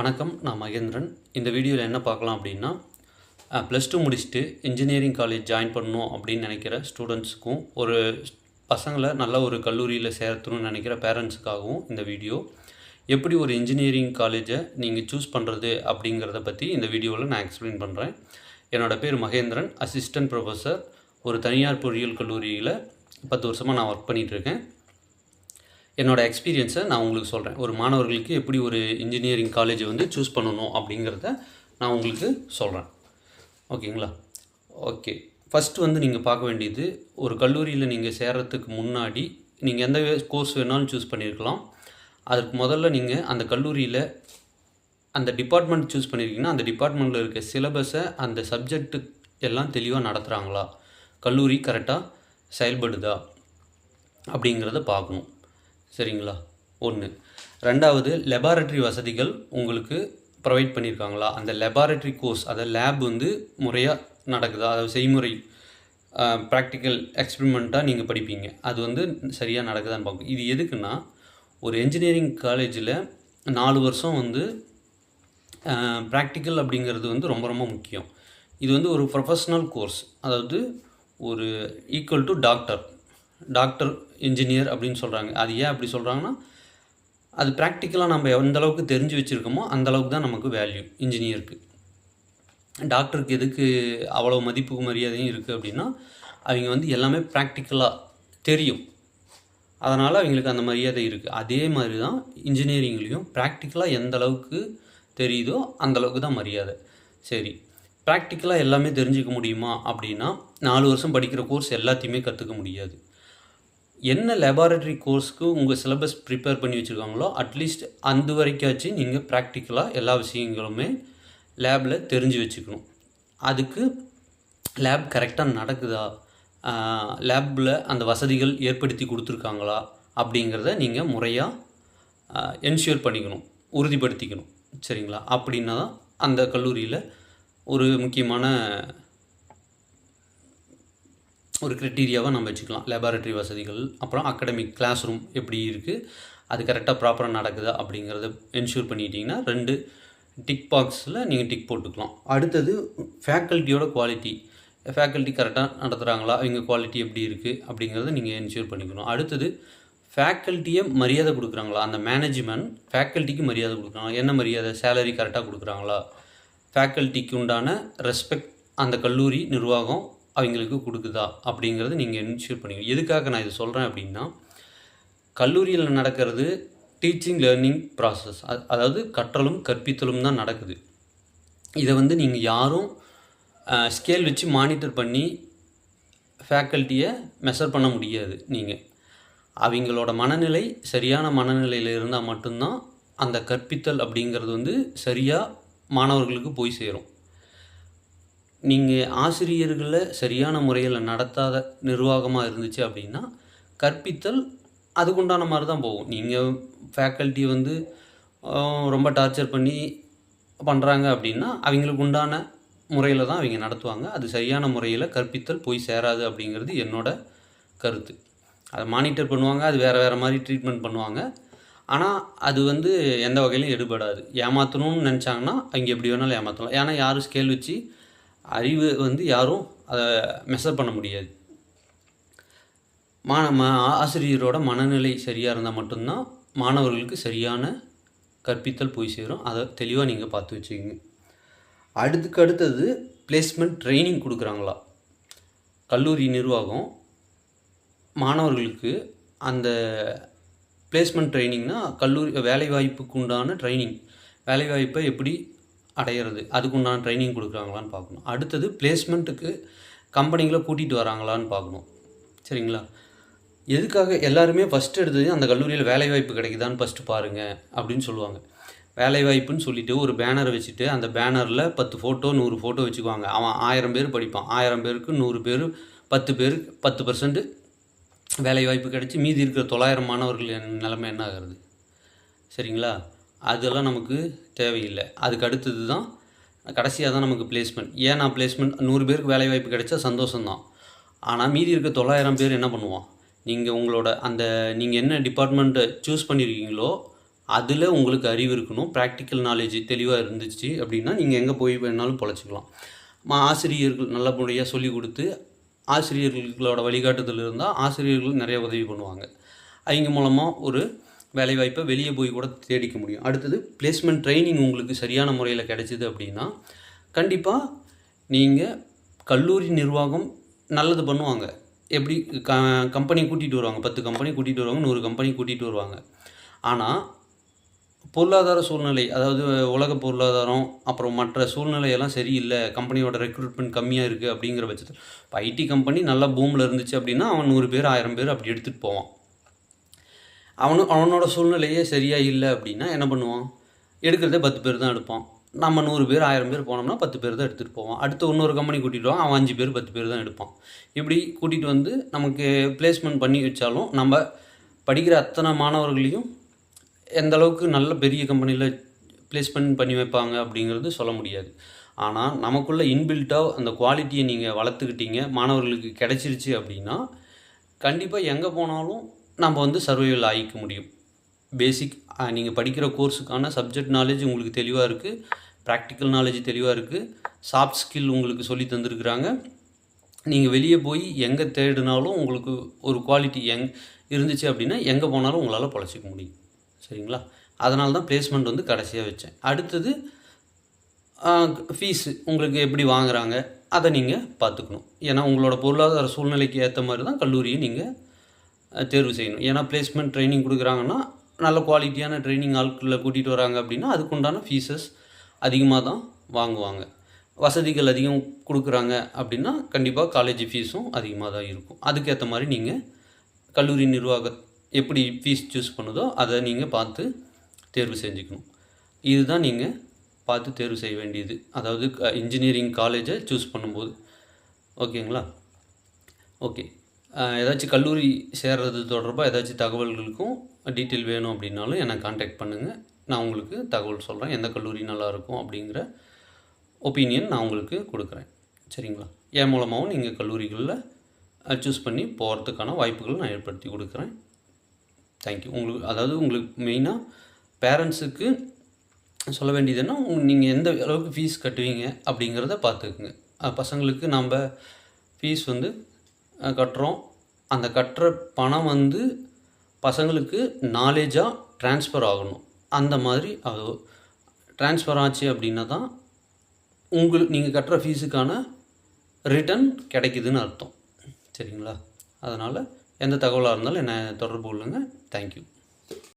வணக்கம். நான் மகேந்திரன். இந்த வீடியோவில் என்ன பார்க்கலாம் அப்படின்னா, +2 முடிச்சுட்டு இன்ஜினியரிங் காலேஜ் ஜாயின் பண்ணணும் அப்படின்னு நினைக்கிற ஸ்டூடெண்ட்ஸுக்கும், ஒரு பசங்களை நல்ல ஒரு கல்லூரியில் சேர்த்தணும்னு நினைக்கிற பேரண்ட்ஸுக்காகவும் இந்த வீடியோ. எப்படி ஒரு இன்ஜினியரிங் காலேஜை நீங்கள் சூஸ் பண்ணுறது அப்படிங்கிறத பற்றி இந்த வீடியோவில் நான் எக்ஸ்பிளைன் பண்ணுறேன். என்னோடய பேர் மகேந்திரன், அசிஸ்டன்ட் ப்ரொஃபஸர். ஒரு தனியார் பொறியியல் கல்லூரியில் 10 வருஷமாக நான் ஒர்க் பண்ணிகிட்ருக்கேன். என்னோடய எக்ஸ்பீரியன்ஸை நான் உங்களுக்கு சொல்கிறேன். ஒரு மாணவர்களுக்கு எப்படி ஒரு இன்ஜினியரிங் காலேஜை சூஸ் பண்ணணும் அப்படிங்கிறத நான் உங்களுக்கு சொல்கிறேன். ஓகேங்களா? ஓகே. ஃபஸ்ட்டு நீங்கள் பார்க்க வேண்டியது, ஒரு கல்லூரியில் நீங்கள் சேர்கிறதுக்கு முன்னாடி நீங்கள் எந்த கோர்ஸ் வேணாலும் சூஸ் பண்ணியிருக்கலாம். அதுக்கு முதல்ல நீங்கள் அந்த கல்லூரியில் அந்த டிபார்ட்மெண்ட் சூஸ் பண்ணியிருக்கீங்கன்னா, அந்த டிபார்ட்மெண்ட்டில் இருக்க சிலபஸை, அந்த சப்ஜெக்ட்டு எல்லாம் தெளிவாக நடத்துகிறாங்களா, கல்லூரி கரெக்டாக செயல்படுதா அப்படிங்கிறத பார்க்கணும். சரிங்களா? 1. 2வது, லெபார்ட்ரி வசதிகள் உங்களுக்கு ப்ரொவைட் பண்ணியிருக்காங்களா, அந்த லெபார்ட்ரி கோர்ஸ், அதை லேப் முறையாக நடக்குதா, அதாவது செய்முறை ப்ராக்டிக்கல் எக்ஸ்பெரிமெண்ட்டாக நீங்கள் படிப்பீங்க, அது சரியாக நடக்குதான்னு பார்க்கணும். இது எதுக்குன்னா, ஒரு இன்ஜினியரிங் காலேஜில் 4 வருஷம் ப்ராக்டிக்கல் அப்படிங்கிறது ரொம்ப ரொம்ப முக்கியம். இது ஒரு ப்ரொஃபஷ்னல் கோர்ஸ், அதாவது ஒரு ஈக்குவல் டு டாக்டர் இன்ஜினியர் அப்படின்னு சொல்கிறாங்க. அது ஏன் அப்படி சொல்கிறாங்கன்னா, அது ப்ராக்டிக்கலாக நம்ம எந்த அளவுக்கு தெரிஞ்சு வச்சுருக்கோமோ அந்தளவுக்கு தான் நமக்கு வேல்யூ இன்ஜினியருக்கு. டாக்டருக்கு எதுக்கு அவ்வளோ மதிப்பு மரியாதையும் இருக்குது அப்படின்னா, அவங்க எல்லாமே ப்ராக்டிக்கலாக தெரியும், அதனால் அவங்களுக்கு அந்த மரியாதை இருக்குது. அதே மாதிரி தான் இன்ஜினியரிங்லேயும் ப்ராக்டிக்கலாக எந்த அளவுக்கு தெரியுதோ அந்தளவுக்கு தான் மரியாதை. சரி, ப்ராக்டிக்கலாக எல்லாமே தெரிஞ்சிக்க முடியுமா அப்படின்னா, 4 வருஷம் படிக்கிற கோர்ஸ் எல்லாத்தையுமே கற்றுக்க முடியாது. என்ன லெபார்ட்ரி கோர்ஸ்க்கு உங்கள் சிலபஸ் ப்ரிப்பேர் பண்ணி வச்சுருக்காங்களோ, அட்லீஸ்ட் அந்த வரைக்காச்சும் நீங்கள் ப்ராக்டிக்கலாக எல்லா விஷயங்களுமே லேபில் தெரிஞ்சு வச்சுக்கணும். அதுக்கு லேப் கரெக்டாக நடக்குதா, லேபில் அந்த வசதிகள் ஏற்படுத்தி கொடுத்துருக்காங்களா அப்படிங்கிறத நீங்கள் முறையாக என்ஷூர் பண்ணிக்கணும், உறுதிப்படுத்திக்கணும். சரிங்களா? அப்படின்னா தான் அந்த கல்லூரியில் ஒரு முக்கியமான ஒரு க்ரைட்டீரியாவை நம்ம வச்சுக்கலாம். லெபார்ட்ரி வசதிகள், அப்புறம் அகாடமிக் கிளாஸ் ரூம் எப்படி இருக்குது, அது கரெக்டாக ப்ராப்பராக நடக்குதா அப்படிங்கிறத என்ஷூர் பண்ணிட்டீங்கன்னா 2 டிக் பாக்ஸில் நீங்கள் டிக் போட்டுக்கலாம். அடுத்தது, ஃபேக்கல்ட்டியோட குவாலிட்டி, ஃபேக்கல்ட்டி கரெக்டாக நடத்துகிறாங்களா, அவங்க குவாலிட்டி எப்படி இருக்குது அப்படிங்கிறத நீங்கள் என்ஷூர் பண்ணிக்கணும். அடுத்தது, ஃபேக்கல்ட்டியை மரியாதை கொடுக்குறாங்களா, அந்த மேனேஜ்மெண்ட் ஃபேக்கல்ட்டிக்கு மரியாதை கொடுக்குறாங்களா, என்ன மரியாதை, சேலரி கரெக்டாக கொடுக்குறாங்களா, ஃபேக்கல்ட்டிக்கு உண்டான ரெஸ்பெக்ட் அந்த கல்லூரி நிர்வாகம் அவங்களுக்கு கொடுக்குதா அப்படிங்கிறது நீங்கள் என்ஷூர் பண்ணிக்கணும். எதுக்காக நான் இதை சொல்கிறேன் அப்படின்னா, கல்லூரியில் நடக்கிறது டீச்சிங் லேர்னிங் ப்ராசஸ், அதாவது கற்றலும் கற்பித்தலும் தான் நடக்குது. இதை நீங்கள் யாரும் ஸ்கேல் வச்சு மானிட்டர் பண்ணி ஃபேக்கல்ட்டியை மெஷர் பண்ண முடியாது. நீங்கள் அவங்களோட மனநிலை சரியான முறையில் இருந்தால் மட்டும்தான் அந்த கற்பித்தல் அப்படிங்கிறது சரியாக மாணவர்களுக்கு போய் சேரும். நீங்கள் ஆசிரியர்களை சரியான முறையில் நடத்தாத நிர்வாகமாக இருந்துச்சு அப்படின்னா, கற்பித்தல் அதுக்குண்டான மாதிரி தான் போகும். நீங்கள் ஃபேக்கல்ட்டி ரொம்ப டார்ச்சர் பண்ணி பண்ணுறாங்க அப்படின்னா, அவங்களுக்கு உண்டான முறையில் தான் அவங்க நடத்துவாங்க. அது சரியான முறையில் கற்பித்தல் போய் சேராது அப்படிங்கிறது என்னோடய கருத்து. அதை மானிட்டர் பண்ணுவாங்க, அது வேறு மாதிரி ட்ரீட்மெண்ட் பண்ணுவாங்க. ஆனால் அது எந்த வகையிலும் எடுபடாது. ஏமாற்றணும்னு நினச்சாங்கன்னா அவங்க எப்படி வேணாலும் ஏமாற்றலாம். ஏன்னா யாரும் ஸ்கேல் வச்சு அறிவு யாரும் அதை மெஷர் பண்ண முடியாது. ஆசிரியரோட மனநிலை சரியாக இருந்தால் மட்டும்தான் மாணவர்களுக்கு சரியான கற்பித்தல் போய் சேரும். அதை தெளிவாக நீங்கள் பார்த்து வச்சுக்கோங்க. அடுத்தது, பிளேஸ்மெண்ட் ட்ரைனிங் கொடுக்குறாங்களா கல்லூரி நிர்வாகம் மாணவர்களுக்கு. அந்த பிளேஸ்மெண்ட் ட்ரைனிங்னால் கல்லூரி வேலைவாய்ப்புக்கு உண்டான ட்ரைனிங், வேலைவாய்ப்பை எப்படி அடையிறது, அதுக்குண்டான ட்ரைனிங் கொடுக்குறாங்களான்னு பார்க்கணும். அடுத்தது, பிளேஸ்மெண்ட்டுக்கு கம்பெனிகளை கூட்டிகிட்டு வராங்களான்னு பார்க்கணும். சரிங்களா? எதுக்காக எல்லாருமே ஃபஸ்ட்டு எடுத்தது அந்த கல்லூரியில் வேலைவாய்ப்பு கிடைக்குதான்னு ஃபஸ்ட்டு பாருங்கள் அப்படின்னு சொல்லுவாங்க. வேலைவாய்ப்புன்னு சொல்லிவிட்டு ஒரு பேனரை வச்சுட்டு, அந்த பேனரில் 10 ஃபோட்டோ 100 ஃபோட்டோ வச்சுக்குவாங்க. அவன் 1000 பேர் படிப்பான். 1000 பேருக்கு 100 பேர், 10 பேருக்கு 10% வேலைவாய்ப்பு கிடச்சி மீதி இருக்கிற 900 மாணவர்கள் நிலைமை என்ன ஆகிறது? சரிங்களா? அதெல்லாம் நமக்கு தேவையில்லை. அதுக்கு அடுத்தது தான் கடைசியாக தான் நமக்கு பிளேஸ்மெண்ட். ஏன்னா பிளேஸ்மெண்ட் 100 பேருக்கு வேலைவாய்ப்பு கிடைச்சா சந்தோஷம்தான். ஆனால் மீதி இருக்க 900 பேர் என்ன பண்ணுவான்? நீங்கள் உங்களோட நீங்கள் என்ன டிபார்ட்மெண்ட்டை சூஸ் பண்ணியிருக்கீங்களோ அதில் உங்களுக்கு அறிவு இருக்கணும், ப்ராக்டிக்கல் நாலேஜ் தெளிவாக இருந்துச்சு அப்படின்னா நீங்கள் எங்கே போய் வேணாலும் பொழைச்சிக்கலாம். ஆசிரியர்கள் நல்லபடியாக சொல்லிக் கொடுத்து ஆசிரியர்களோட வழிகாட்டுதல் இருந்தால் ஆசிரியர்கள் நிறைய உதவி பண்ணுவாங்க. அவங்க மூலமாக ஒரு வேலைவாய்ப்பை வெளியே போய் கூட தேடிக்க முடியும். அடுத்தது பிளேஸ்மெண்ட் ட்ரைனிங் உங்களுக்கு சரியான முறையில் கிடைச்சிது அப்படின்னா கண்டிப்பாக நீங்கள் கல்லூரி நிர்வாகம் நல்லது பண்ணுவாங்க. எப்படி கம்பெனி கூட்டிகிட்டு வருவாங்க, 10 கம்பெனி கூட்டிகிட்டு வருவாங்க, 100 கம்பெனி கூட்டிகிட்டு வருவாங்க. ஆனால் பொருளாதார சூழ்நிலை, அதாவது உலக பொருளாதாரம் அப்புறம் மற்ற சூழ்நிலையெல்லாம் சரியில்லை, கம்பெனியோட ரெக்ரூட்மெண்ட் கம்மியாக இருக்குது அப்படிங்கிற பட்சத்தில் இப்போ ஐடி கம்பெனி நல்லா பூமில் இருந்துச்சு அப்படின்னா அவன் 100 பேர் 1000 பேர் அப்படி எடுத்துகிட்டு போவான். அவனோட சூழ்நிலையே சரியாக இல்லை அப்படின்னா என்ன பண்ணுவான்? எடுக்கிறதே 10 பேர் தான் எடுப்பான். நம்ம 100 பேர் 1000 பேர் போனோம்னா 10 பேர் தான் எடுத்துகிட்டு போவான். அடுத்து இன்னொரு கம்பெனி கூட்டிகிட்டு வான், அவன் 5 பேர் 10 பேர் தான் எடுப்பான். இப்படி கூட்டிகிட்டு வந்து நமக்கு பிளேஸ்மெண்ட் பண்ணி வச்சாலும் நம்ம படிக்கிற அத்தனை மாணவர்களையும் எந்த அளவுக்கு நல்ல பெரிய கம்பெனியில் பிளேஸ்மெண்ட் பண்ணி வைப்பாங்க அப்படிங்கிறது சொல்ல முடியாது. ஆனால் நமக்குள்ளே இன்பில்ட்டாக அந்த குவாலிட்டியை நீங்கள் வளர்த்துக்கிட்டீங்க, மாணவர்களுக்கு கிடைச்சிருச்சு அப்படின்னா கண்டிப்பாக எங்கே போனாலும் நம்ம வந்து சர்வைவல் ஆகிக்க முடியும். பேசிக் நீங்கள் படிக்கிற கோர்ஸுக்கான சப்ஜெக்ட் நாலேஜ் உங்களுக்கு தெளிவாக இருக்குது, ப்ராக்டிக்கல் நாலேஜ் தெளிவாக இருக்குது, சாஃப்ட் ஸ்கில் உங்களுக்கு சொல்லி தந்துருக்குறாங்க. நீங்கள் வெளியே போய் எங்கே தேடினாலும் உங்களுக்கு ஒரு குவாலிட்டி இருந்துச்சு அப்படின்னா எங்கே போனாலும் உங்களால் பொழைச்சிக்க முடியும். சரிங்களா? அதனால தான் பிளேஸ்மெண்ட் வந்து கடைசியாக வச்சேன். அடுத்தது ஃபீஸு உங்களுக்கு எப்படி வாங்குகிறாங்க அதை நீங்கள் பார்த்துக்கணும். ஏன்னா உங்களோட பொருளாதார சூழ்நிலைக்கு ஏற்ற மாதிரி தான் கல்லூரியை நீங்கள் தேர்வு செய்யணும். ஏன்னா பிளேஸ்மெண்ட் ட்ரைனிங் கொடுக்குறாங்கன்னா நல்ல குவாலிட்டியான ட்ரைனிங் ஆட்களை கூட்டிகிட்டு வராங்க அப்படின்னா அதுக்குண்டான ஃபீஸஸ் அதிகமாக தான் வாங்குவாங்க. வசதிகள் அதிகம் கொடுக்குறாங்க அப்படின்னா கண்டிப்பாக காலேஜ் ஃபீஸும் அதிகமாக தான் இருக்கும். அதுக்கேற்ற மாதிரி நீங்கள் கல்லூரி நிர்வாகம் எப்படி ஃபீஸ் சூஸ் பண்ணுதோ அதை நீங்கள் பார்த்து தேர்வு செஞ்சுக்கணும். இதுதான் நீங்கள் பார்த்து தேர்வு செய்ய வேண்டியது, அதாவது இன்ஜினியரிங் காலேஜை சூஸ் பண்ணும்போது. ஓகேங்களா? ஓகே. ஏதாச்சும் கல்லூரி சேர்றது தொடர்பாக ஏதாச்சும் தகவல்களுக்கும் டீட்டெயில் வேணும் அப்படின்னாலும் என்னை கான்டாக்ட் பண்ணுங்கள். நான் உங்களுக்கு தகவல் சொல்கிறேன், எந்த கல்லூரி நல்லாயிருக்கும் அப்படிங்கிற ஒப்பீனியன் நான் உங்களுக்கு கொடுக்குறேன். சரிங்களா? என் மூலமாகவும் நீங்கள் கல்லூரிகளில் சூஸ் பண்ணி போகிறதுக்கான வாய்ப்புகள் நான் ஏற்படுத்தி கொடுக்குறேன். தேங்க்யூ. உங்களுக்கு மெயினாக பேரண்ட்ஸுக்கு சொல்ல வேண்டியதுன்னா நீங்கள் எந்த அளவுக்கு ஃபீஸ் கட்டுவீங்க அப்படிங்கிறத பார்த்துக்குங்க. பசங்களுக்கு நம்ம ஃபீஸ் வந்து கட்டுறோம், அந்த கட்டுற பணம் வந்து பசங்களுக்கு நாலேஜாக ட்ரான்ஸ்ஃபர் ஆகணும். அந்த மாதிரி அது ட்ரான்ஸ்ஃபர் ஆச்சு அப்படின்னா தான் நீங்கள் கட்டுற ஃபீஸுக்கான ரிட்டர்ன் கிடைக்குதுன்னு அர்த்தம். சரிங்களா? அதனால் எந்த தகவலாக இருந்தாலும் என்னை தொடர்பு கொள்ளுங்கள். தேங்க்யூ.